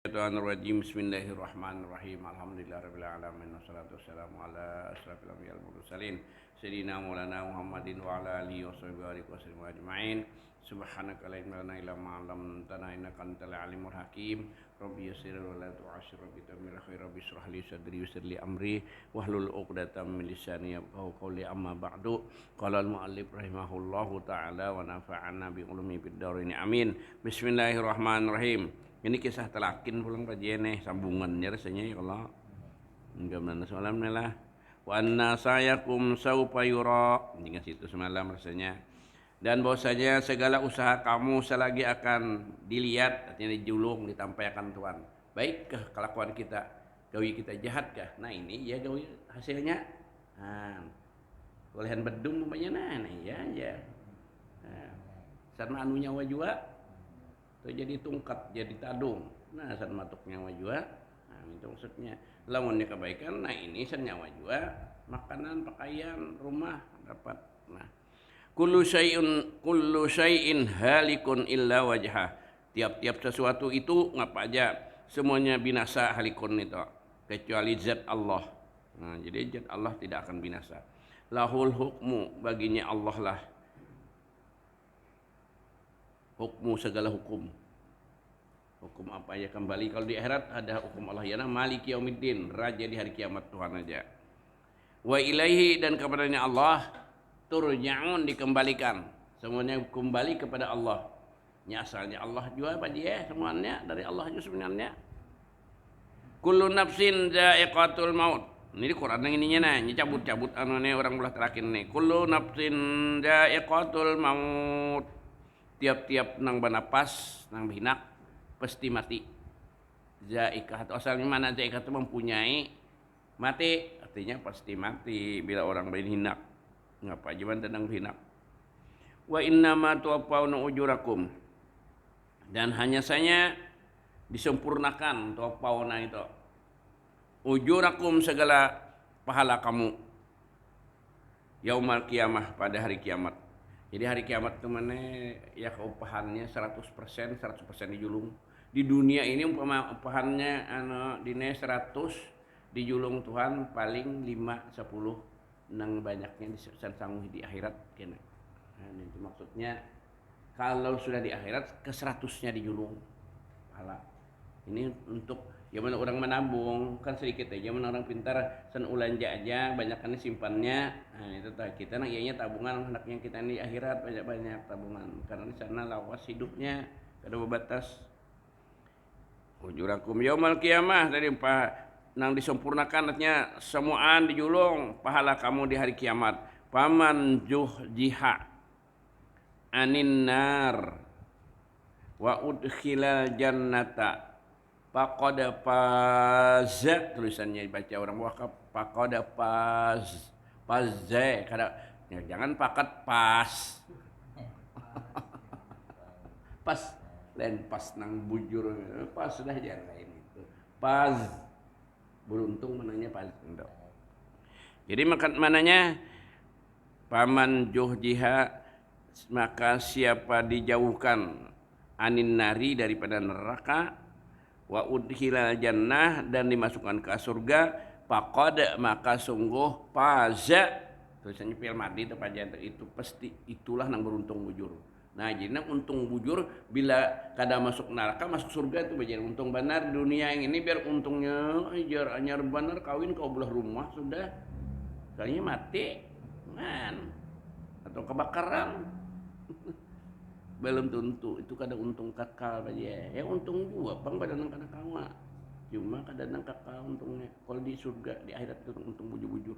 Rajim. Bismillahirrahmanirrahim. Alhamdulillahirabbil alamin wassalatu wassalamu ala asrofil anbiya'il mursalin sayyidina maulana Muhammadin wa ala alihi washabihi wasallam ajmain. Subhanaka la ilma lana illa ma 'allamtana innaka antal alimul hakim. Rabbi yassir wa la tu'assir rabbi tamir khair rabbi shrah li sadri yassir li amri wahlul 'uqdatam min lisani yafqahu qawli amma ba'du. Qala al muallif rahimahullahu taala wa nafa'ana bi ulumi fid dharain amin. Bismillahirrahmanirrahim. Ini kisah telakin pulang kajian sambungannya rasanya ya kalau enggak mana semalam lah wa anna sayakum saufa yura ingat situ semalam rasanya, dan bahwasanya segala usaha kamu selagi akan dilihat, artinya dijulung ditampaikan Tuhan, baik ke kelakuan kita gawi kita jahat kah, nah ini ya gawi hasilnya olehan bedung umpamanya nah ya sarna anu nyawa juga tuh jadi tungkat jadi tadung, nah san matuk nyawa juga, nah itu maksudnya lawannya kebaikan, nah ini san nyawa juga makanan pakaian rumah dapat, nah kullu syai'in halikun illa wajha, tiap-tiap sesuatu itu ngapa aja semuanya binasa halikun itu kecuali zat Allah, nah jadi zat Allah tidak akan binasa, lahul hukmu baginya Allah lah hukmu segala hukum apa ya kembali kalau di akhirat ada hukum Allah ya maliki yaumiddin, raja di hari kiamat Tuhan aja, wa ilaihi dan kepadanya Allah turja'un dikembalikan, semuanya kembali kepada Allah, nya asalnya Allah juga apa dia semuanya dari Allah juga sebenarnya. Kullu nafsin dha'iqatul maut, ini di Quran yang ininya nah cabut anu nih orang belah terakhir nih, kullu nafsin dha'iqatul maut, tiap-tiap nang banapas nang bihinak pasti mati. Zaikah atau asalnya mana zaikah itu mempunyai mati, artinya pasti mati bila orang berhinak ngapa jaman tentang bihinak. Wa innama tuwaffawna ujurakum, dan hanya saja disempurnakan tuwaffawna itu ujurakum segala pahala kamu yaumal kiamah pada hari kiamat. Jadi hari kiamat itu mana ya keupahannya 100% dijulung. Di dunia ini upahannya dine 100 dijulung Tuhan paling 5-10 nang banyaknya disangguh di akhirat kena. Nah, itu maksudnya kalau sudah di akhirat ke 100-nya dijulung pahala. Ini untuk zaman orang menabung kan sedikit aja, zaman orang pintar sen ulanja aja banyakan simpannya, nah itu kita nah ianya tabungan hendaknya kita di akhirat banyak tabungan karena di sana lawas hidupnya kada berbatas. Ujurakum yaumal kiamah dari nang disempurnakan artinya semuaan dijulung pahala kamu di hari kiamat. Paman juhjiha anin nar wa udkhilal jannata faqad faza, tulisannya dibaca orang wakaf faqad faza kada ya, jangan pakat pas pas lain pas nang bujur pas sudah jangan lain itu pas beruntung mananya pas enggak. Jadi mananya paman juhjiha maka siapa dijauhkan anin nari daripada neraka wa udkhilal jannah dan dimasukkan ke surga faqad maka sungguh faza, tulisannya fi'il madhi itu pasti itulah nang beruntung bujur. Nah jadi nang untung bujur bila kada masuk neraka masuk surga itu bagian untung benar dunia yang ini, biar untungnya ajar anyar benar kawin kau belah rumah sudah kayaknya mati man atau kebakaran belum tentu itu kada untung kakal aja ya untung juga bang pada nang kada kawa cuma kada nang kakal untungnya kalau di surga di akhirat itu untung bujur-bujur.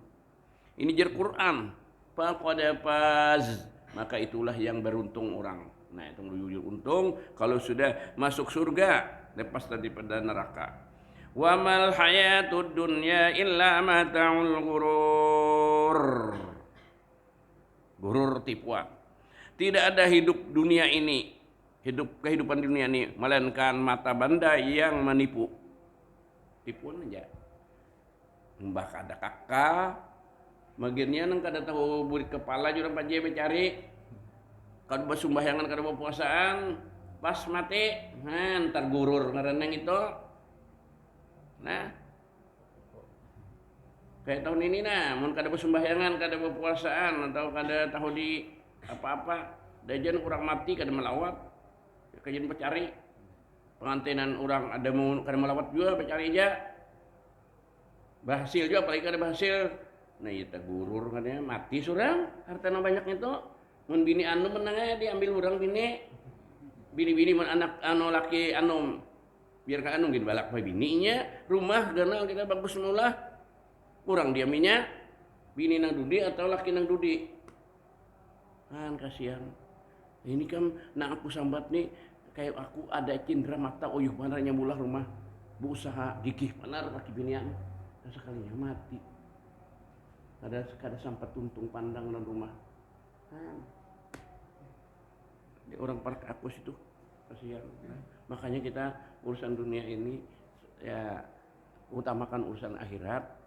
Ini jar Quran faqad faz, maka itulah yang beruntung orang. Nah itu bujur untung kalau sudah masuk surga lepas daripada neraka. Wa mal hayatud dunya illa mata'ul gurur tipuan. Tidak ada hidup dunia ini, kehidupan dunia ini melainkan mata benda yang menipu. Tipuan aja. Mbah kada kakak, bagiannya nang kada tahu burit kepala juga paje becari. Kada basumbayangan kada puasaan, pas mati, ntar gurur ngaranang itu Nah, kayak tahun ini nah, mun kada bersembahyangan, kada berpuasaan atau kada tahu di apa-apa, dajan orang mati kada melawat, kajian pecari, pengantinan orang ada mau kada melawat juga pecari aja, berhasil juga apalagi kada berhasil, nah itu gurur katanya mati surang, hartana banyak itu, mun bini anu menangnya diambil orang bini mun anak anu laki anu, biar ka anu gini balak bininya, rumah ganal kita bagus mula. Kurang diaminya bini nang dudi atau laki nang dudi kan kasihan ini kan nak aku sambat nih kayak aku ada cindera mata oyuh manarnya mulah rumah berusaha gigih manar laki binian dan sekalinya mati kada sampai tuntung pandang dalam rumah kan di orang park aku situ kasihan makanya kita urusan dunia ini ya utamakan urusan akhirat.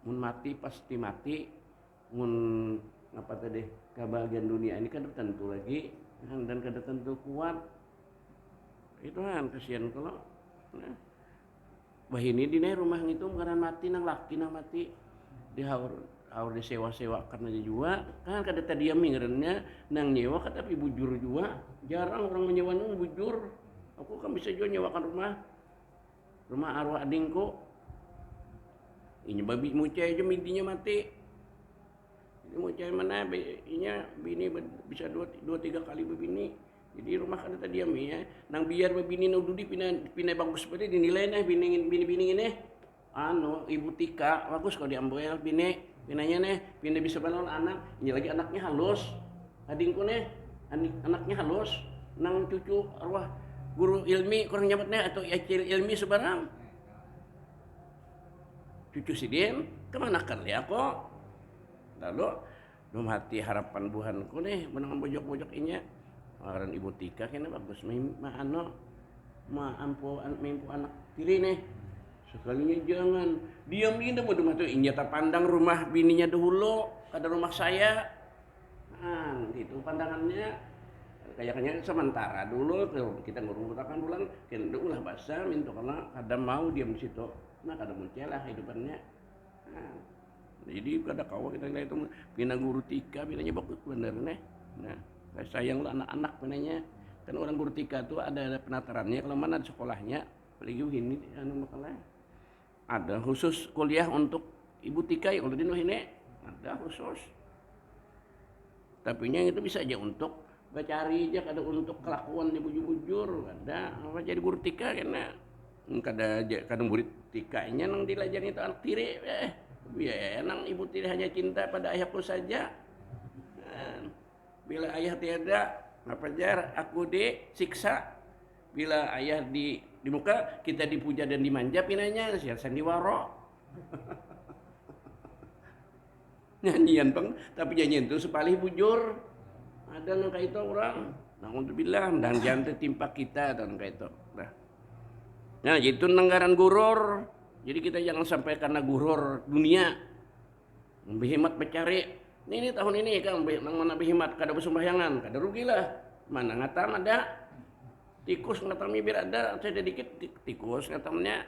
Mun mati pasti mati, mun apa tadi kebahagiaan dunia ini kan tentu lagi dan kada tentu kuat. Itu kan kasihan kalau nah, bah ini di rumah itu karena mati nang laki nang mati dihaur disewa-sewakan aja juga kan kada tadiami ngarannya nang nyewa kan tapi bujur juga jarang orang menyewa nang bujur. Aku kan bisa juga nyewakan rumah arwah adingku. Ini babi mucai aja mintinya mati. Ini mucai mana? Inya bini bisa dua tiga kali berbini. Jadi rumah kan tadi ya. Nang biar berbini nang dudi pindah bagus seperti dinilai nih bini ini. Anu ibu Tika bagus kalau diambil pinanya nih pindah bisa bangun anak. Ini lagi anaknya halus. Adingku nih anaknya halus. Nang cucu arwah guru ilmi kurang nyabatnya atau ilmi sebarang. Cucu sidin kemana kan ya kok lalu hati harapan buhanku nih menang bojok-bojok inya orang ibu Tika kena bagus mampu anak tiri nih sekalinya jangan diam ini mau tuh inya tak pandang rumah bininya dahulu ada rumah saya gitu pandangannya kayaknya sementara dulu kita ngurung-ngurungkan bulan kena ulah basah minta karena ada mau diam di situ. Nah kada muncul lah hidupannya. Nah, jadi kada kawa kita lihat itu pina guru Tika pinanya bagus bener nih. Nah, sayang lah anak-anak pinanya. Kan orang guru Tika tuh ada penatarannya kalau mana di sekolahnya. Apalagi ini anu makalnya. Ada khusus kuliah untuk ibu Tika yang udah ini ada khusus. Tapi yang itu bisa aja untuk cari aja kada untuk kelakuan di bujur-bujur ada apa jadi guru Tika karena kada murid Tikanya nang dilajar itu anak tiri ya nang ibu tiri hanya cinta pada ayahku saja bila ayah tiada apa jar aku disiksa bila ayah di muka kita dipuja dan dimanja pinanya siar sandiwara nyanyian bang tapi nyanyian itu sepalih bujur ada nang kayak itu orang nang untuk bilang dan jangan tertimpa kita dan kayak itu nah itu nanggaran gurur jadi kita jangan sampai karena gurur dunia berhemat mencari ini tahun ini kan nang mana berhemat kada bersembahyangan kada rugilah mana ngatam ada tikus ngatamnya biar ada saya dikit tikus ngatamnya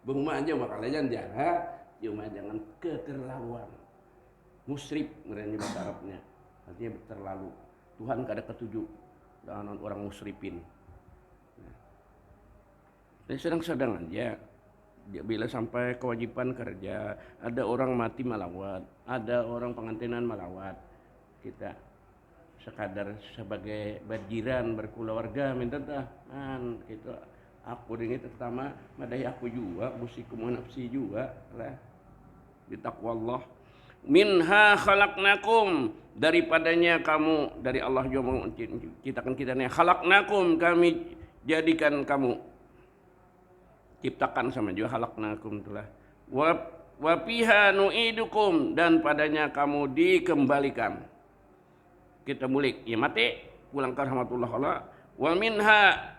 bengma aja makanya jangan cuma jangan keterlaluan musrif merenya bahasa Arabnya artinya terlalu Tuhan kada ketujuh dengan orang musrifin. Dan sedang-sedang aja bila sampai kewajiban kerja ada orang mati malawat ada orang pengantinan malawat kita sekadar sebagai berjiran berkeluarga minta tahan gitu aku dengan pertama madai aku juga musikum nafsi juga lah bitaqwallah minha khalaqnakum daripadanya kamu dari Allah juga ciptakan kita nih khalaqnakum kami jadikan kamu ciptakan sama juga halaknakum itulah wa fiha nu'idukum dan padanya kamu dikembalikan kita mulik ya mati pulang ke rahmatullah Allah wa minha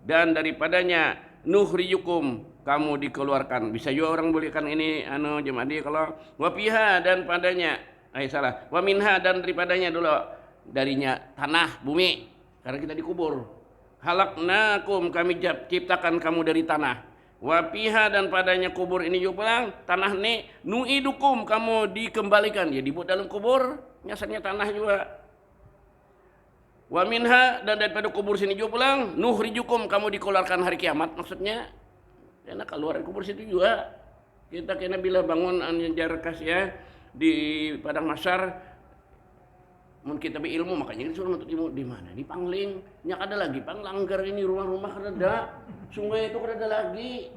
dan daripadanya nukhrijukum kamu dikeluarkan bisa juga orang bolehkan ini anu jemaah kalau wa fiha dan padanya salah wa minha dan daripadanya dulu darinya tanah bumi karena kita dikubur halaknakum, kami ciptakan kamu dari tanah. Wa fiha, dan padanya kubur ini juga pulang tanah nih, nu'idukum, kamu dikembalikan, ya dibuat dalam kubur, nyasarnya tanah juga. Wa minha, dan daripada kubur sini juga pulang, nukhrijukum, kamu dikeluarkan hari kiamat, maksudnya karena keluar dari kubur situ juga. Kita kena bila bangun anjar kasih di padang mahsyar, mun kita berilmu, makanya disuruh untuk ilmu di mana, di Pangling, nyak ada lagi Panglanggar ini, rumah-rumah kada, sungai itu kada lagi,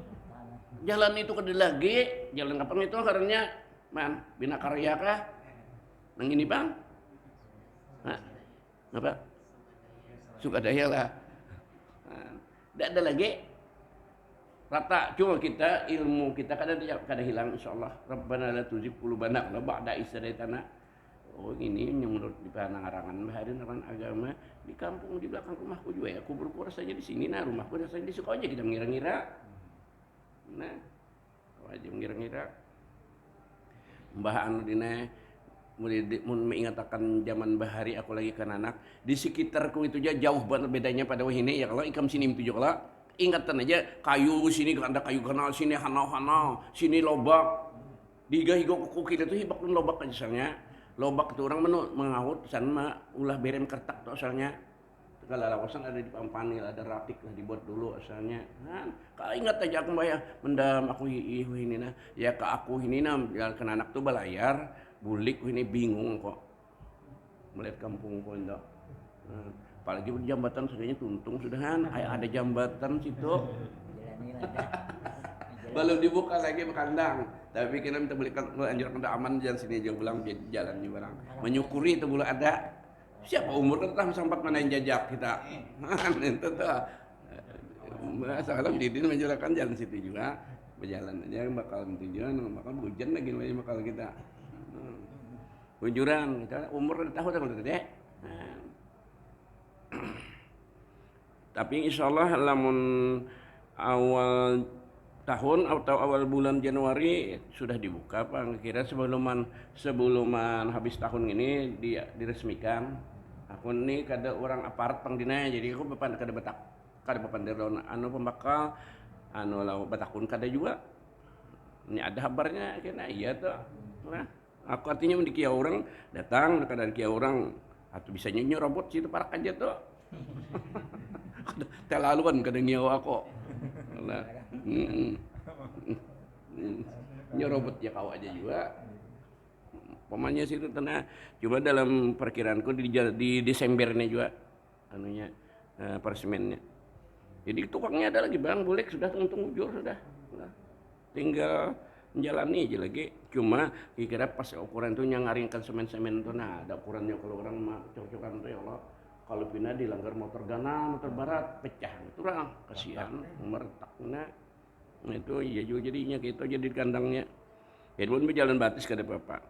jalan itu kada lagi, jalan apa itu karena man Bina Karya kah, nang ini bang, nah, apa, Sukadaya lah, tidak ada lagi. Rata, cuma kita ilmu kita kada hilang insyaallah. Rabbana la tuzigh qulubana ba'da idh hadaitana. Oh ini yang menurut di Panangarangan Bahari orang agama di kampung di belakang rumahku juga ya, kubur rasanya di sini, nah rumahku rasanya di suka aja kita mengira-ngira. Nah, aja mengira-ngira. Mbah anu dina mun mengatakan zaman Bahari aku lagi kan anak di sekitarku itu aja jauh banget bedanya pada ini ya, kalau ikam sini itu juga ingatan aja kayu sini ada kayu kanal, sini hanau-hanau, sini lobak. Diga-higa kuku kita tuh hibak pun lobak aja soalnya. Lobak itu orang mengaut sama ulah berem kertak tuh asalnya. Segala lawasan ada di Pampanil, ada rapik lah dibuat dulu asalnya. Kan, ingat aja aku bayar mendam aku ini nah. Ya ke aku ini nah, jalan anak tuh balayar, bulik ini bingung kok. Melihat kampung kok enggak. Apalagi jambatan sudahnya tuntung sudahan, ada jambatan situ. Belum dibuka lagi kandang. Tapi kita minta belikan anjurkan aman jalan sini aja pulang jalan di barang. Menyukuri itu belum ada. Siapa umur tetap sempat mana yang jajak kita. Itu tuh. Masalah didin menjurakan jalan situ juga. Berjalan aja bakal tujuan, bakal hujan lagi bakal kita. Hujuran kita umur tahu dah kalau gede. Tapi insya Allah lamun awal tahun atau awal bulan Januari sudah dibuka Pak. Kira sebelum habis tahun ini diresmikan. Aku ini kada orang aparat pangdina, jadi aku kada bepanderon anu pembakal anu lau batakun kada juga. Ini ada kabarnya kena iya tuh. Nah, aku artinya mendikia orang datang kada dikia orang atau bisa nyanyi robot situ parak aja tuh. Terlaluan kadang nyawa aku. Nah, nyerobot ya kau aja juga. Pemanya situ tenang. Cuma dalam perkiraanku di Desembernya juga anunya persemennya. Jadi tukangnya ada lagi bang, boleh sudah untung ujur sudah. Tinggal menjalani aja lagi. Cuma kira pas ukuran tuh nyangaringkan semen-semen tuh, nah ada ukurannya kalau orang mah cocok-cocokan tuh ya Allah. Kalau pindah dilanggar motor gana, motor barat, pecah itu orang kasihan, meretaknya. Nah itu iya juga jadinya gitu jadi kandangnya. Ya pun berjalan batis kada apa-apa.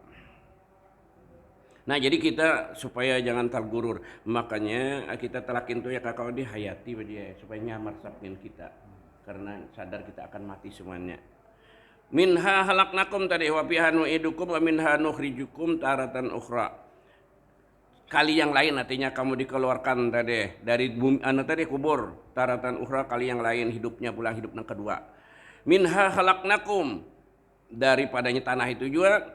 Nah jadi kita supaya jangan tergurur, makanya kita telakin tuh ya kakak dihayati dia supaya nyamar sapin kita, karena sadar kita akan mati semuanya. Minha halaknakum tadi wa fiha nu'idukum wa minha nukhrijukum taratan ukhra. Kali yang lain artinya kamu dikeluarkan tadi dari bumi tadi kubur, taratan ukhra kali yang lain hidupnya pulang hidup yang kedua. Minha halaknakum, daripadanya tanah itu juga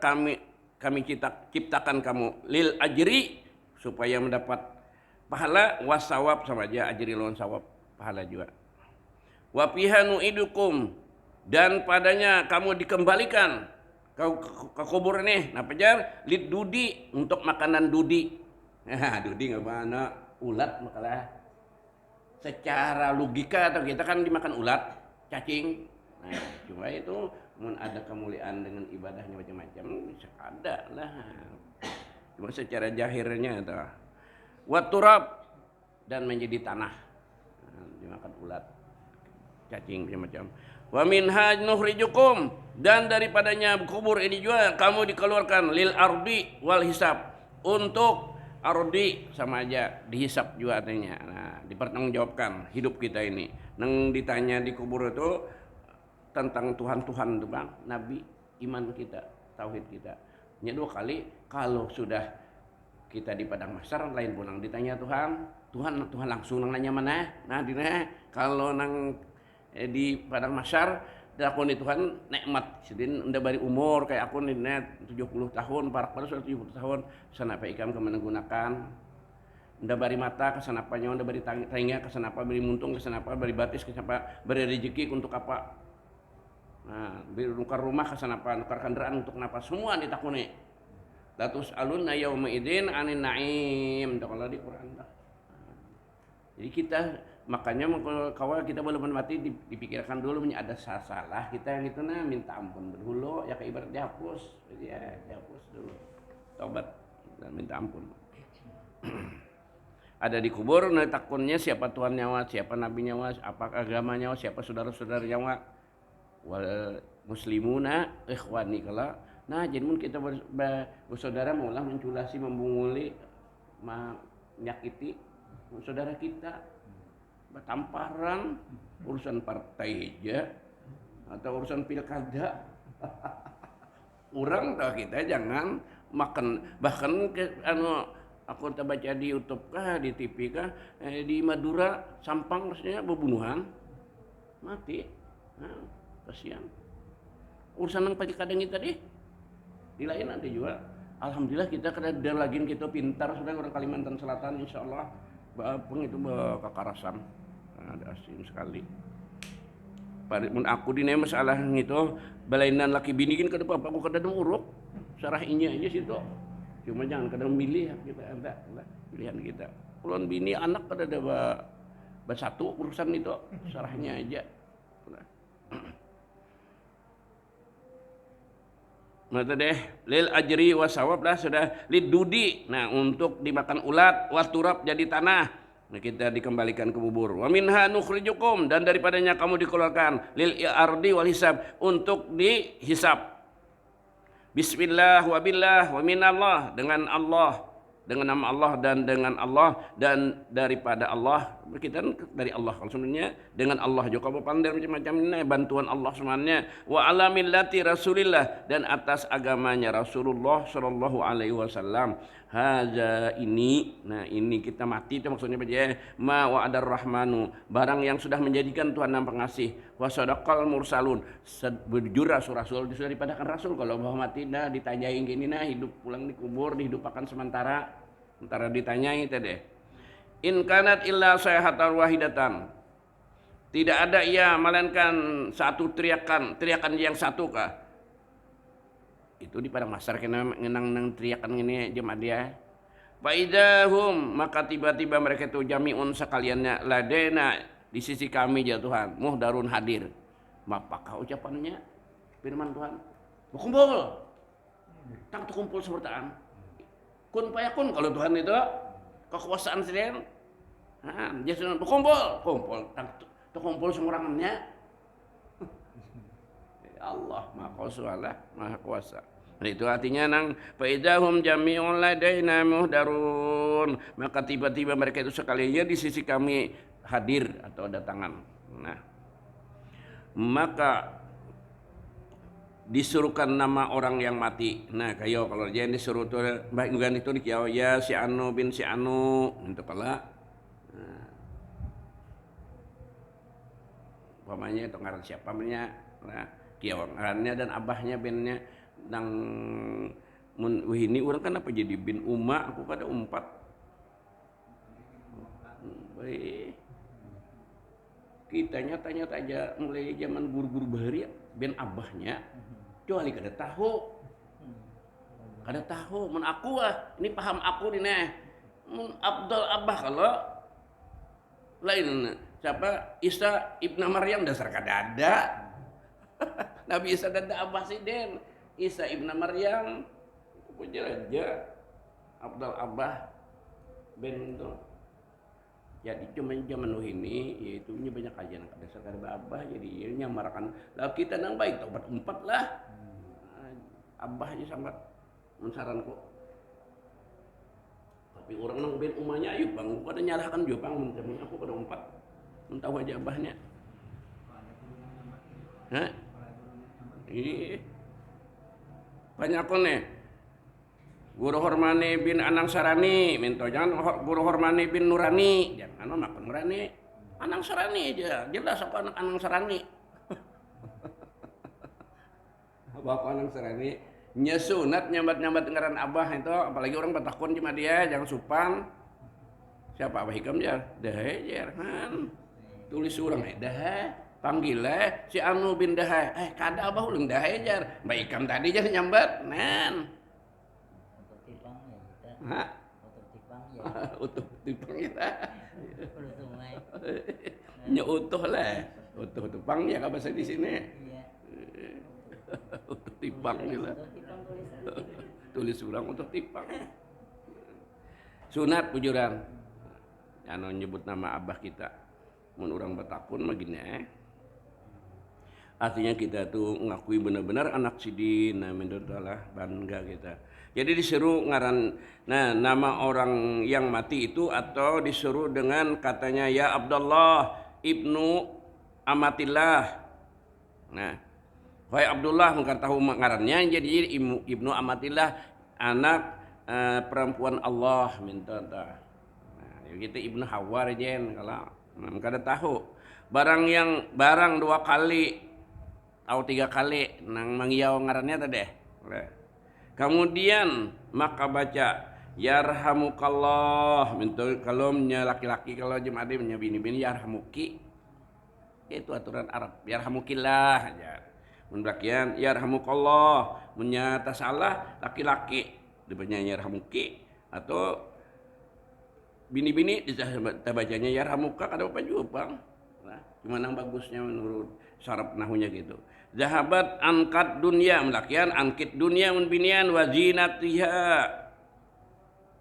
kami ciptakan kamu lil ajri supaya mendapat pahala wasawab sama aja ajri lawan sawab pahala juga. Wa fiha nu'idukum, dan padanya kamu dikembalikan ke kubur nih. Nah pajar lid dudi, untuk makanan dudi. Dudi nggak mana ulat makalah. Secara logika atau kita kan dimakan ulat, cacing. Nah, cuma itu ada kemuliaan dengan ibadahnya macam-macam bisa ada lah. Cuma secara jahirnya itu. Waturab, dan menjadi tanah. Dimakan ulat, cacing macam-macam. Wa minha nukhrijukum, dan daripadanya kubur ini juga kamu dikeluarkan lil ardi wal hisab, untuk ardi sama aja dihisap juga artinya. Nah, dipertanggungjawabkan hidup kita ini. Nang ditanya di kubur itu tentang Tuhan-Tuhan itu bang, Nabi, iman kita, tauhid kita. Nya dua kali kalau sudah kita di padang mahsyar lain pulang ditanya Tuhan, Tuhan langsung nanya mana? Nah dina kalau nang di padang mahsyar dakon Tuhan nikmat sidin unda bari umur kayak aku dina 70 tahun parak pada sudah 70 tahun sanapa ikam ke menggunakan unda bari mata kesanapanya unda bari tainga kesanapa bari muntung kesanapa bari batis kesanapa bari rezeki untuk apa. Nah, bari nukar rumah kesanapa nukar kendaraan untuk kenapa semua ditakuni. Latus alunna yauma idzin anin naim kalau di Quran dah. Jadi kita makanya kalau kita belum mati dipikirkan dulu ada salah kita yang itu minta ampun dulu ya kayak ibarat dihapus ya dihapus dulu tobat dan minta ampun. Ada di kubur takunnya siapa Tuhan nyawa siapa nabi nyawa apa agama nyawa siapa saudara-saudara nyawa wal muslimuna ikhwani kala nah jadi mun kita bersaudara maulah menculasi membunguli menyakiti saudara kita tamparan urusan partai aja atau urusan pilkada orang tahu kita jangan makan bahkan aku baca di YouTube kah di TV kah di Madura Sampang rasanya pembunuhan mati nah, kasihan urusan yang pagi kadang kita deh di lain nanti juga alhamdulillah kita kena lagi kita pintar sudah orang Kalimantan Selatan insyaallah bapeng itu kekarasan ada asing sekali mun aku dina masalah gitu balainan laki binikin ke depan aku kadang uruk sarah inya aja situ cuma jangan kadang milih kita ada pilihan kita ulun bini anak kada ada satu urusan itu sarahnya aja mata deh lil ajri wasawab lah sudah lid dudi nah untuk dimakan ulat waturab jadi tanah nah kita dikembalikan ke bubur wa minha nukhrijukum dan daripadanya kamu dikeluarkan lil ardi wal hisab untuk dihisab bismillah wa billah wa minallah dengan Allah dengan nama Allah dan dengan Allah dan daripada Allah kita dari Allah kalau sebenarnya dengan Allah juga pandai macam-macam ini bantuan Allah semuanya wa ala millati rasulillah dan atas agamanya Rasulullah sallallahu alaihi wasallam haza ini nah ini kita mati itu maksudnya apa ma wa'adar rahmanu barang yang sudah menjadikan Tuhan yang pengasih wa sadaqal mursalun berjujur rasul sudah dipadakan rasul kalau bahwa mati dah ditanyain gini nah hidup pulang dikubur dihidupakan sementara ditanyai tadi in kanat illa sayhatan wahidatan tidak ada ia melainkan satu teriakan yang satu kah itu di padang mahsyar kena ngenang teriakan ini jemaah dia faidahum maka tiba-tiba mereka itu jami'un sekaliannya ladena di sisi kami ya Tuhan muhdarun hadir apakah ucapannya firman Tuhan berkumpul tak terkumpul semertaan kun payakun kalau Tuhan itu kekuasaan sendiri nah jadi kumpul terkumpul semurangannya Allah maha kuasa nah, itu artinya nang faidahum jami'un ladaina muhdarun maka tiba-tiba mereka itu sekalinya di sisi kami hadir atau datangan nah maka disuruhkan nama orang yang mati. Nah, kayo kalau dia disuruh tuh baik bukan itu dikiau ya si Anu bin si Anu itu pala. Nah. Pamanya itu ngaran siapa namanya? Nah, kiau ngarannya dan abahnya binnya nang mun ini orang kan apa jadi bin Uma aku kada umpat. Baik. Kita nyata-nyata aja mulai zaman guru-guru bahari bin abahnya kecuali kada tahu mun aku ini paham aku ini mun Abdul Abah kalau lain siapa Isa ibnu Maryam dasar kada ada Nabi Isa kada Abah siden Isa ibnu Maryam punya aja Abdul Abah bin itu jadi cuma zaman ini yaitu banyak kajian dasar kada abah jadi nyamarakan lah kita nang baik tobat empat lah abah aja sambat mensaranku tapi orang nang ben umahnya ayo bang pada nyalahkan juga bang mencari aku pada empat mentau aja abahnya hah iya banyak nih Guru Hormani bin Anang Sarani, minta jangan Guru Hormani bin Nurani, jangan makan Nurani, Anang Sarani aja, jelas apa anak Anang Sarani. Bapak Anang Sarani, nyesunat nyambat-nyambat ngaran abah itu, apalagi orang Batakun cuma dia, jangan supan. Siapa Abah Hikam ya? Dahe jerhan. Tulis urang dahe, panggil si Anu bin Dahe. Kada Abah ulang dahe jar. Mbak Hikam tadi jangan nyambat, nen. Hah? Utuh tipang kita. Nya utuh lah. Utuh tipang ya ka bahasa di sini. Utuh tipang gitu. Tulis urang utuh tipang. Sunat pujuran. Anu nyebut nama abah kita. Mun urang Batakun mah gini artinya kita tuh ngakui benar-benar anak sidin, alhamdulillah bangga kita. Jadi disuruh ngaran nama orang yang mati itu atau disuruh dengan katanya ya Abdullah ibnu Amatillah. Nah, wahai Abdullah mungkin tahu ngarannya jadi ibnu Amatillah anak perempuan Allah minta tah. Nah, gitu ibnu Hawar jen kalau kada tahu. Barang dua kali atau tiga kali nang mangiau ngarannya tadi. Kemudian maka baca yarhamukallah minta kalau laki-laki kalau jemaah nya bini-bini yarhamuki itu aturan Arab yarhamukillah aja. Mun bagian yarhamukallah munya tasalah laki-laki dibacanya yarhamuki atau bini-bini bacanya yarhamuka kada apa juga bang. Nah, cuma nang bagusnya menurut syaraf nahunya gitu. Zahabat angkat dunia melakian angkit dunia unbinian wazinatiha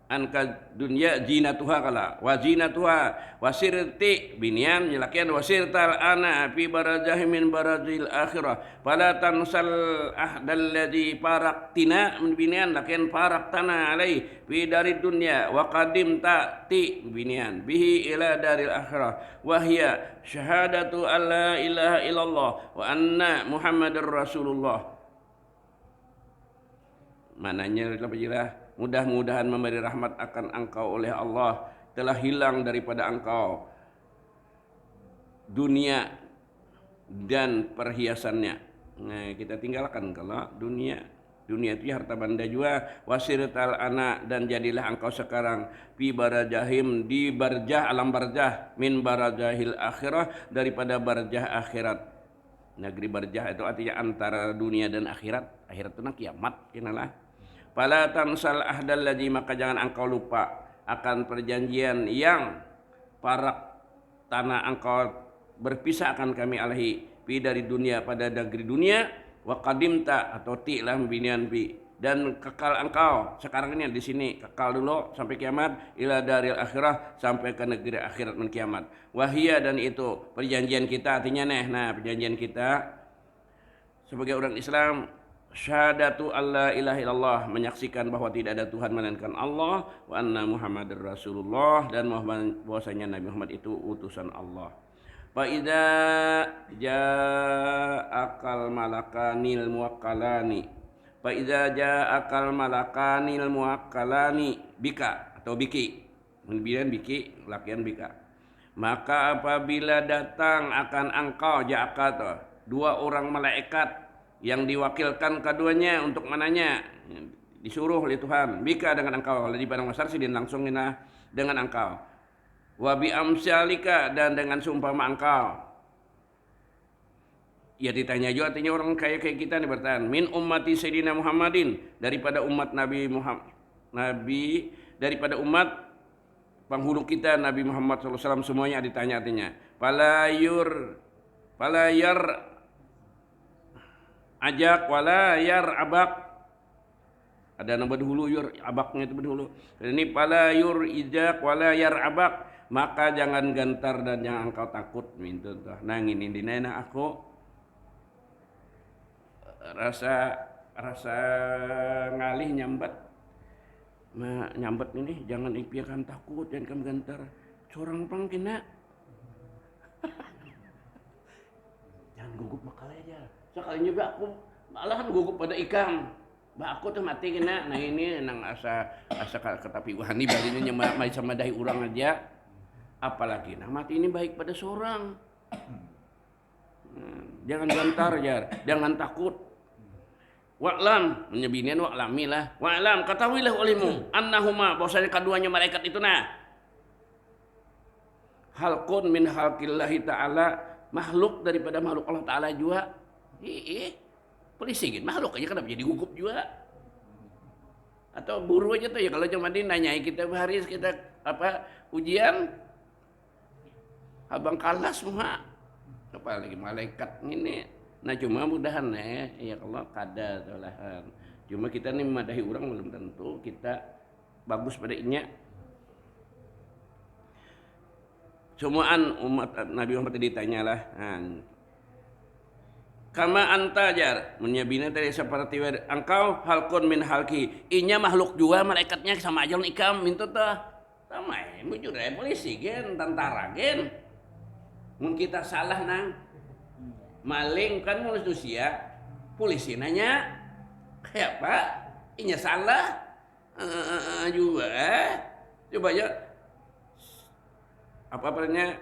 angkat dunia zinatuha kala wazinatuha wasirti binian melakian wasirtal ana fi barazah min barazil akhirah fala tansal ahdal ladzi paraktina binian lakian paraktana alai fi dari dunia wa qadim ta'ti binian bihi ila daril akhirah wa hiya syahadatu alla ilaha illallah wa anna muhammadar rasulullah. Mananya mudah-mudahan memberi rahmat akan engkau oleh Allah telah hilang daripada engkau dunia dan perhiasannya. Nah, kita tinggalkan kalau dunia itu harta benda juga wasirtal anak dan jadilah engkau sekarang fi barajahim di barjah alam barjah min barajahil akhirah daripada barjah akhirat. Negeri barjah itu artinya antara dunia dan akhirat itu nak kiamat kinalah. Fala tansal ahdal ladzi maka jangan engkau lupa akan perjanjian yang parak tanah engkau berpisah akan kami alaihi pi dari dunia pada negeri dunia wa qadimta atau ti'lah binian bi dan kekal engkau sekarang ini di sini kekal dulu sampai kiamat ila daril akhirah sampai ke negeri akhirat men kiamat. Wahia dan itu perjanjian kita artinya perjanjian kita sebagai orang Islam syahadatu alla ilaha illallah menyaksikan bahwa tidak ada Tuhan melainkan Allah wa anna Muhammadar Rasulullah dan bahwasanya Nabi Muhammad itu utusan Allah. Fa idza ja'akal malakanil muwakkalani fa idza ja'akal malakanil muwakkalani bika atau biki kemudian biki lakian bika maka apabila datang akan engkau ja'aka dua orang malaikat yang diwakilkan keduanya untuk mananya disuruh oleh Tuhan bika dengan engkau di padang mahsyar sidin langsung dengan engkau wa bi amsalika dan dengan seumpama engkau ya ditanya juga artinya orang kayak kita nih bertahan min ummati sayyidina Muhammadin daripada umat daripada umat penghulu kita Nabi Muhammad SAW semuanya ditanya artinya palayar ajak wala yar abak ada nama dahulu yur abaknya itu dahulu ini pala yur ijak wala yar abak maka jangan gentar dan jangan engkau takut minta nangin ini nena aku rasa ngalih nyambat ini jangan impiakan takut jangan kamu gentar corang pang kena jangan gugup bakal aja sekalinya aku malahan gugup pada ikam Bah aku tuh mati kena, nah ini nang asa ketapi wahani balinya nyama sama dahi urang aja, apalagi nah mati ini baik pada seorang. Jangan gentar jar, jangan takut. Wa'lam, menyebinian wa'lamilah. Wa'lam, ketahuilah olehmu annahuma bahwasanya keduanya malaikat itu halqun min halqillahi ta'ala, makhluk daripada makhluk Allah Ta'ala juga. Polisi gitu, makhluk aja kenapa jadi gugup juga. Atau buru aja tuh ya kalau cuma nanyai kita hari kita ujian abang kalah semua. Apalagi malaikat ini. Nah cuma mudahan ya Allah kada tolahan. Cuma kita nih memadahi orang belum tentu kita bagus pada inya. Semuaan umat Nabi Muhammad ditanyalah. Kama antajar menyabina tadi seperti engkau halkun min halki. Inya makhluk juga malaikatnya sama aja ikam minta tah. Sama bujur polisi gen tentara gen. Mun kita salah nang maling kan manusia polisi nanya kayak apa inya salah juga coba ya apa-apanya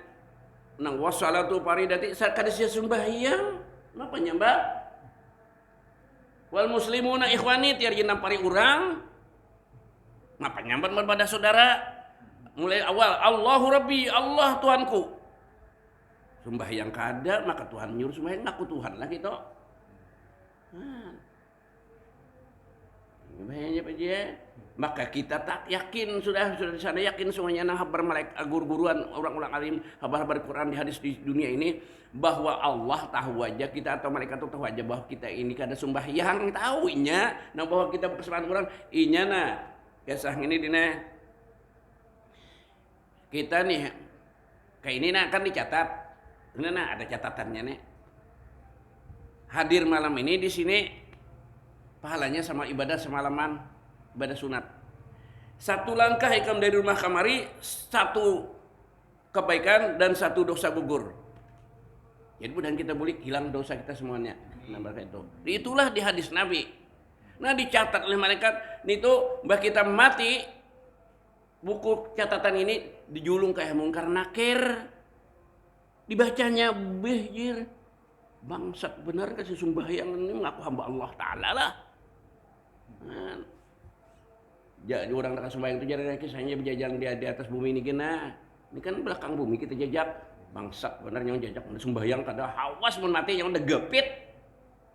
nang wassalatu paridati sakadisia sembahyang napa nyembah wal muslimuna ikhwani tiar jenam pari urang ngapa nyambat pada saudara mulai awal Allahu Rabbi Allah Tuhanku sembahyang kada maka Tuhan nyuruh sembahyang ngaku Tuhan lah gitu. Bahayanya Pak Ji. Maka kita tak yakin sudah di sana yakin semuanya nah kabar malaikat guru-guruan orang-orang alim kabar Quran di hadis di dunia ini bahwa Allah tahu aja kita atau malaikat itu tahu aja bahwa kita ini kada sembahyang tahu inya nah bahwa kita kesalahan orang inya nah kisah ini dina kita nih kayak ini nah kan dicatat nah ada catatannya nih hadir malam ini di sini pahalanya sama ibadah semalaman ibadah sunat. Satu langkah ikam dari rumah kamari, satu kebaikan dan satu dosa gugur. Jadi mudah kita boleh hilang dosa kita semuanya. Nambah itu. Itulah di hadis Nabi. Nah dicatat oleh malaikat, itu mbah kita mati, buku catatan ini dijulung kayak mungkar nakir. Dibacanya behjir. Bangsat benar kan sembahyang ini mengaku hamba Allah Ta'ala lah. Jadi orang nak sembahyang itu jadi kisahnya berjajan di atas bumi ini kena. Ini kan belakang bumi kita jajak. Bangsat benar yang jajak sembahyang kada hawas pun mati yang udah gepit.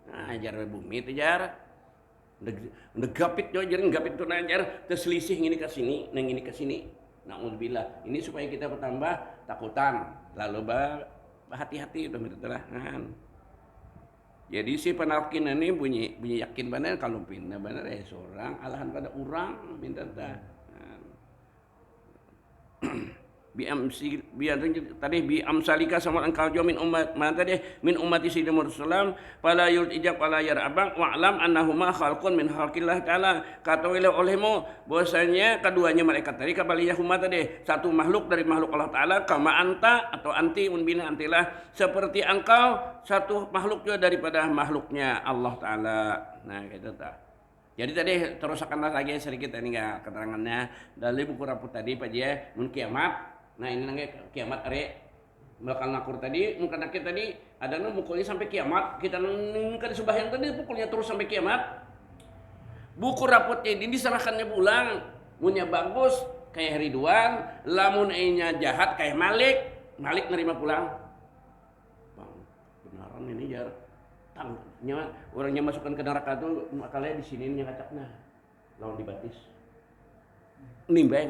Nah, jar bumi itu jar. Udah gapit jo jar gapit itu jar terselisih ini ke sini, nang ini ke sini. Nauzubillah. Ini supaya kita bertambah takutan. Lalu hati-hati itu lah. Jadi si penalkin ini bunyi yakin benar kalau pindah benar seorang alahan pada orang minta dah. Tadi bi amsalika sama engkau jo min umat mana tadi min ummati sayyidina Muhammad sallam fala yujab wala yarabang wa'lam annahuma khalqun min khalqillah taala katawilah olehmu bahwasanya keduanya malaikat tadi kabaliyah huma tadi satu makhluk dari makhluk Allah taala kama anta atau anti unbina antilah seperti engkau satu makhluk juga daripada makhluknya Allah taala. Nah gitu tah. Jadi tadi teruskanlah lagi sedikit ini enggak keterangannya dari buku raput tadi Pak Ji mun kiamat. Nah ini nangge kiamat are belakang ngakur tadi mungkin nakir tadi ada mukulnya sampai kiamat kita nungkan sembahyang tadi pukulnya terus sampai kiamat. Buku rapotnya ini diserahkannya pulang punya bagus kayak Ridwan lamun nya jahat kayak Malik nerima pulang. Bang benaran ini jar tangnya orangnya masukkan ke neraka tuh makalnya di sini nya ngacakna lawan dibatis nimbay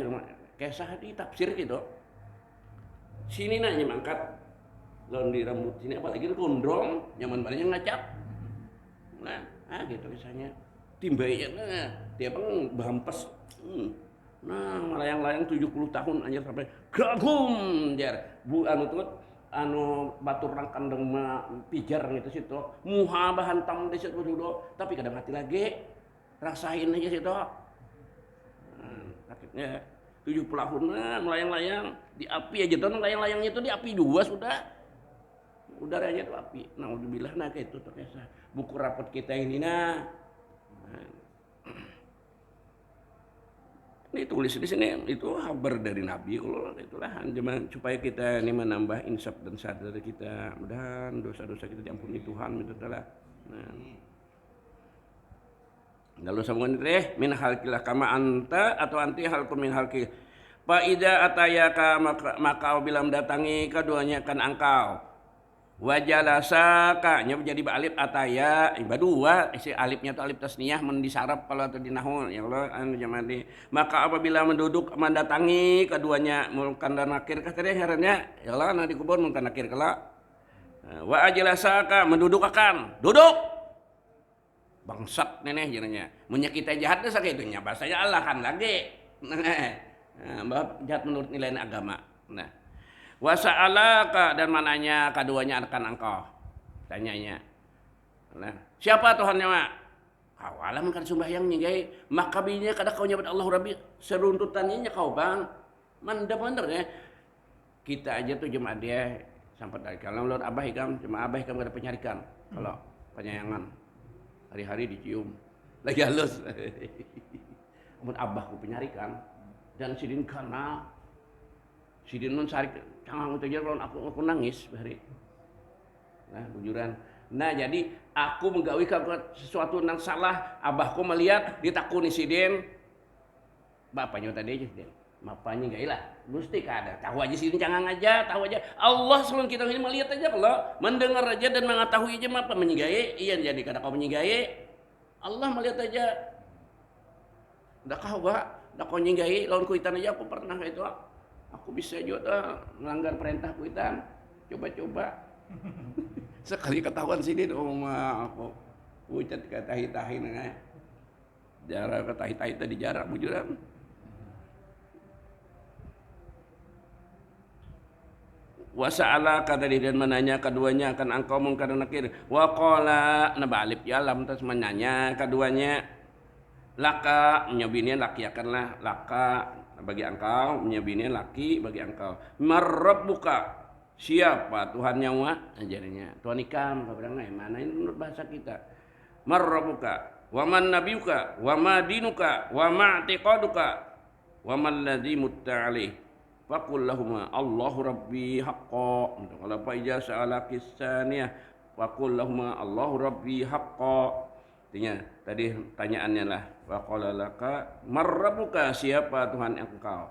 kayak sah di tafsir gitu. Sini nanya mangkat lawan di rambut sini apalagi gondrong nyaman banget ngacak. Nah, gitu misalnya timbainya nah dia pun bampes. Nah, melayang-layang 70 tahun anjir sampai gagum jar. Bu anu tut anu batur rangkan deng pijar gitu situ. Muha bahantam di situ dulu, tapi kadang mati lagi. Rasain aja situ. Sakitnya 70 tahun melayang-layang di api aja tuh layang-layangnya itu di api juga sudah udaranya itu api. Naudzubillah nah kayak itu ternyata buku rapot kita ini nah Ini tulis di sini itu kabar dari Nabi, kalau itulah supaya kita ini menambah insaf dan sadar kita, mudahan dosa-dosa kita diampuni Tuhan itu adalah. Nah, lalu sambungan min halkilah kama anta atau anti halku min halki. Fa idza atayaka maka bila mendatangi keduanya kan engkau. Wajalasaka nya menjadi alif ataya dua isi alifnya itu alif tasniyah mun disaraf kalau atau di nahwu ya Allah anu jamadi maka apabila mendatangi keduanya mulkan dan nakir katanya herannya ya Allah na dikubur mulkan nakir kala wa ajlasaka mendudukakan duduk bangsat neneh jenanya mun kita jahat teh sakitunya bahasanya Allah kan lagi nah jahat menurut nilai agama. Nah wasa'alaka dan mananya keduanya akan engkau tanyanya. Nah, siapa Tuhannya mak? Awalam kan sembahyang nyigai makabinya kada kau nyebut Allah Rabbi seruntutannya kau bang mandap ya kita aja tuh jemaah dia sampai dari kalau lor abah ikam jemaah abah ikam kada penyarikan kalau penyayangan hari-hari dicium lagi halus mun abah ku penyarikan dan sidin kana sidin nun sarik cangang itu aja kalau aku nangis hari. Nah, bujuran. Nah, jadi aku menggawi sesuatu yang salah, abahku melihat ditakuni sidin. Bapaknya tadi aja sidin. Bapaknya enggak ilah. Gusti kada. Tahu aja sidin cangang aja, tahu aja. Allah sebelum kita ini melihat aja kalau mendengar aja dan mengetahui aja apa menyigai. Iya jadi kada kau menyigai. Allah melihat aja. Dah kau dah kau nyigai lawan kuitan aja aku pernah itu. Aku bisa juga melanggar perintah kuitan. Coba-coba. Sekali ketahuan sini aku ucat ke tahi-tahi nengah. Jarak ke tahi-tahi tadi jarak bujuran. Wasa'ala kata dia dan menanya keduanya akan engkau mungkar nakir. Wa qala nabalib ya lam terus menanya keduanya laka nyebinnya laki akanlah laka bagi engkau menyebini laki bagi engkau marrabbuka siapa Tuhannya wa ajarnya Tuhan ikam kabarang mana ini menurut bahasa kita marrabbuka wa man nabiyuka wa ma dinuka wa ma i'tiqaduka wa man ladzi mutta'alih faqul lahum Allahu rabbi haqqan kalau fa ijasa ala kisaniyah faqul lahum Allahu rabbi haqqan. Artinya tadi tanyaannya lah wa qala laka marrabbuka siapa Tuhan engkau.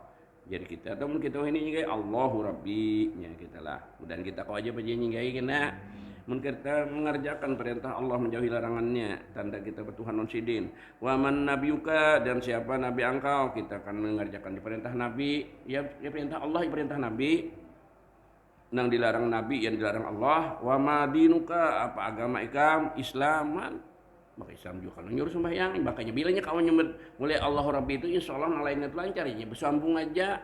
Jadi kita teman kita ini nyigai Allahu Rabbi nya kita lah. Dan kita kau aja baca nyigai kena mun kita mengerjakan perintah Allah menjauhi larangannya tanda kita bertuhan non sidin. Wa man nabiyuka dan siapa nabi engkau kita akan mengerjakan di perintah nabi ya perintah Allah ya perintah nabi. Nang dilarang nabi yang dilarang Allah. Wa madinuka apa agama ikam Islaman. Maka Islam juga kalau nyuruh sembahyang makanya bilangnya kawan nyebut mulai Allah Rabbi itu insya Allah lainnya lancar ya bersambung aja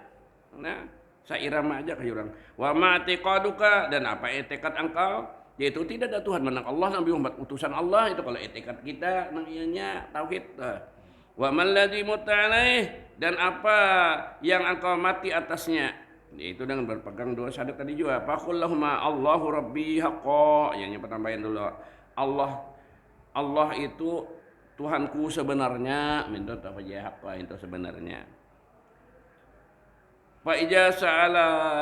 nah sairama aja kayak orang wa ma i'tiqaduka dan apa etikat engkau yaitu tidak ada Tuhan menang Allah Nabi Muhammad utusan Allah itu kalau etikat kita namanya tauhid wa man ladzi muta'alaih dan apa yang engkau mati atasnya itu dengan berpegang dua syahadat tadi juga faqul lahumma Allahu Rabbi haqqo yang tambahin dulu Allah itu Tuhanku sebenarnya, menurut apa ya apa itu sebenarnya. Fa ija sa'alakas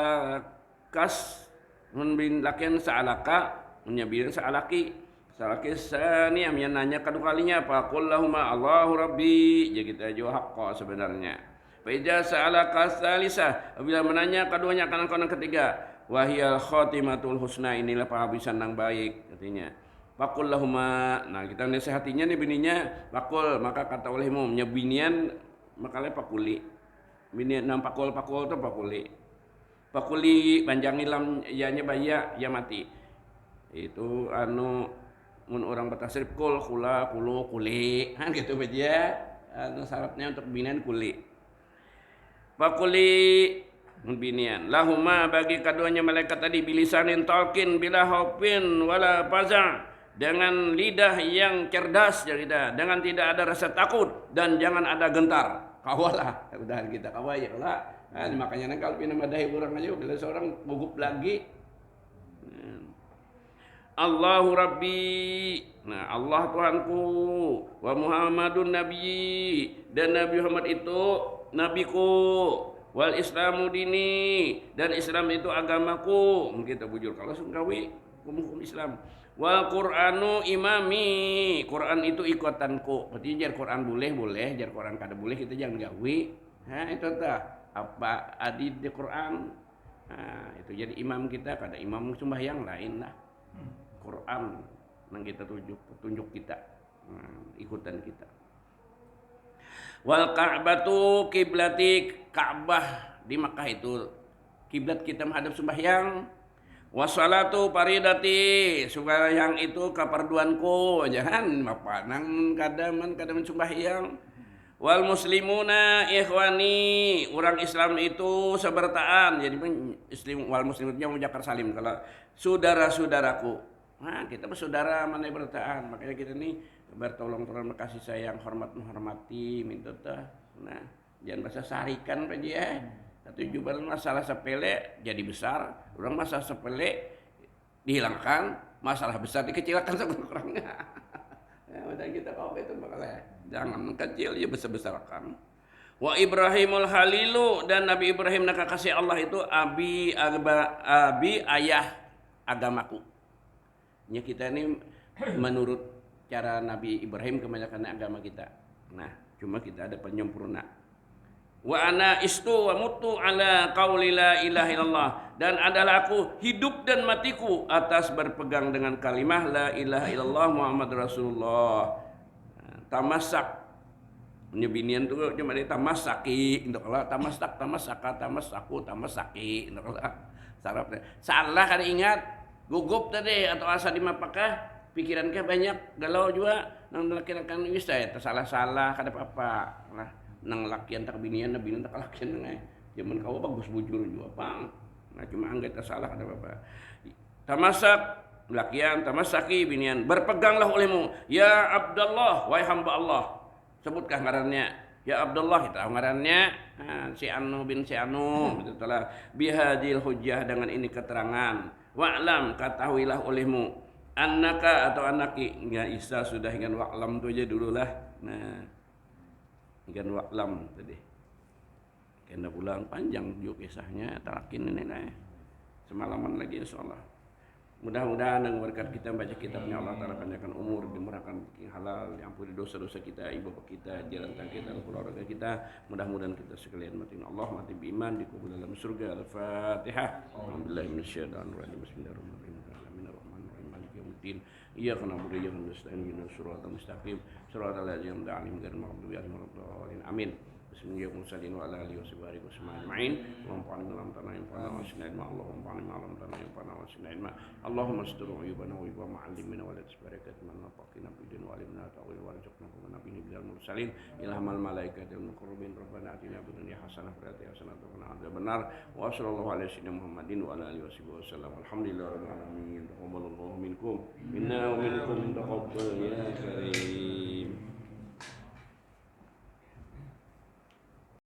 mun lakian sa'alaka menyabir sa'alaki sani yang nanya kedua kalinya apa qul lahumma Allahu rabbi ya kita jawab haqqa sebenarnya. Fa ija sa'alakas salisa bila menanya keduanya akan yang ketiga wahiyal khatimatul husna inilah penghabisan yang baik artinya. Pakul lahuma, nah kita nasihatinya nih bininya pakul maka kata olehmu nyebinian makanya pakuli binian nam pakul tuh pakuli panjangin lam ianya baya ya mati itu anu mun orang bertasrif kul kula kulu kuli kan gitu aja anu syaratnya untuk binian kuli pakuli binian lahuma bagi keduanya malaikat tadi bilisanin talqin bila haupin wala faza dengan lidah yang cerdas dengan tidak ada rasa takut dan jangan ada gentar kawalah udah kita kawal ya lah nah, makanya kalau pindah madahi orang aja bila seorang gugup lagi Allahu Rabbi nah Allah Tuhanku wa Muhammadun Nabi dan Nabi Muhammad itu nabiku, wal islamu dini, dan Islam itu agamaku. Kita bujur kalau sungkawi hukum Islam. Wal Qur'anu imami, Quran itu ikutanku. Berarti jar Quran boleh, jar Quran kada boleh kita jangan gawe. Itu tah apa adi di Quran. Itu jadi imam kita, kada imam sembahyang lain lah. Quran nang kita tunjuk kita. Ikutan kita. Wal Ka'batu kiblati, Ka'bah di Makkah itu kiblat kita menghadap sembahyang. Wassalatu paridati, sembahyang itu kaparduanku, jangan apa nang kadaman sembahyang. Wal muslimuna ikhwani, orang Islam itu sebertaan. Jadi wal muslimnya mengucapkan salim kalau saudara-saudaraku. Kita bersaudara mana bertaan, makanya kita nih bertolong-tolong, kasih sayang, hormat menghormati, minta tah. Nah, jangan bahasa sarikan aja ya. Satu jubalan masalah sepele jadi besar, orang masalah sepele dihilangkan, masalah besar dikecilkan sama orangnya. Udah kita kau itu makanya jangan kecil ya besar-besarkan. Wa Ibrahimul Halilu, dan Nabi Ibrahim nak kasih Allah itu abi ayah agamaku. Ya kita ini menurut cara Nabi Ibrahim kebanyakan agama kita. Nah, cuma kita ada penyempurna. Wa ana istu wa mutu ala qauli la ilaha illallah, dan adalah aku hidup dan matiku atas berpegang dengan kalimah la ilaha illallah Muhammad Rasulullah. Tamasak nyebinian tuh cuma di tamasaki, untuk kalau tamasaki, untuk kalau sarapnya salah kada ingat gugup tadi atau asa di mapakah pikiran ke banyak galau juga nang laki-laki bisa ya salah kada apa-apa lah. Nang lakian tak binian, binian tak lakian nang zaman kau bagus bujur juga pang. Nah cuma angkat salah ada apa. Tamasak lakian, tamasaki binian, berpeganglah olehmu ya Abdullah, wahai hamba Allah. Sebutkah ngarannya ya Abdullah, itu ngarannya si Anu bin si Anu, betullah bihadil hujjah, dengan ini keterangan. Wa'lam, ketahuilah olehmu annaka atau anaki, enggak Isa sudah dengan wa'lam tu aja dululah. Nah ikan waklam tadi kena pulang panjang juga kisahnya, terakin ini lah semalaman lagi insyaallah. Mudah-mudahan dengan berkat kita baca kitabnya Allah Ta'ala panjangkan umur, dimurahkan rezeki halal, diampuni dosa-dosa kita, ibu bapak kita, jalan kaki kita, keluarga kita. Mudah-mudahan kita sekalian mati Allah, mati beriman, dikubur dalam surga. Al-Fatihah. Alhamdulillah minasyaitonirrajim. Bismillahirrahmanirrahim. Din iyyaka na'budu wa iyyaka nasta'in ihdinas siratal mustaqim siratal ladzina an'amta 'alaihim ghairil maghdubi 'alaihim waladdallin amin. Bismillahirrahmanirrahim wa ala alihi wa sahbihi ajma'in. Allahumma tanna infana wa sinna ma Allahumma tanna infana wa sinna Allahumma astur uyubana wa uyuba ma'allimina wa la tasbarakat man nafaqina bidin wa alimna ta'wil wa rizqna wa nabiyina bil mursalin ilhamal malaikatil muqarrabin rabbana atina fid dunya hasanah wa fil akhirati hasanah wa qina adzabannar wa sallallahu alaihi wasallam Muhammadin wa ala alihi wasallam alhamdulillahi rabbil alamin taqabbalallahu minkum minna wa minkum taqabbal ya karim.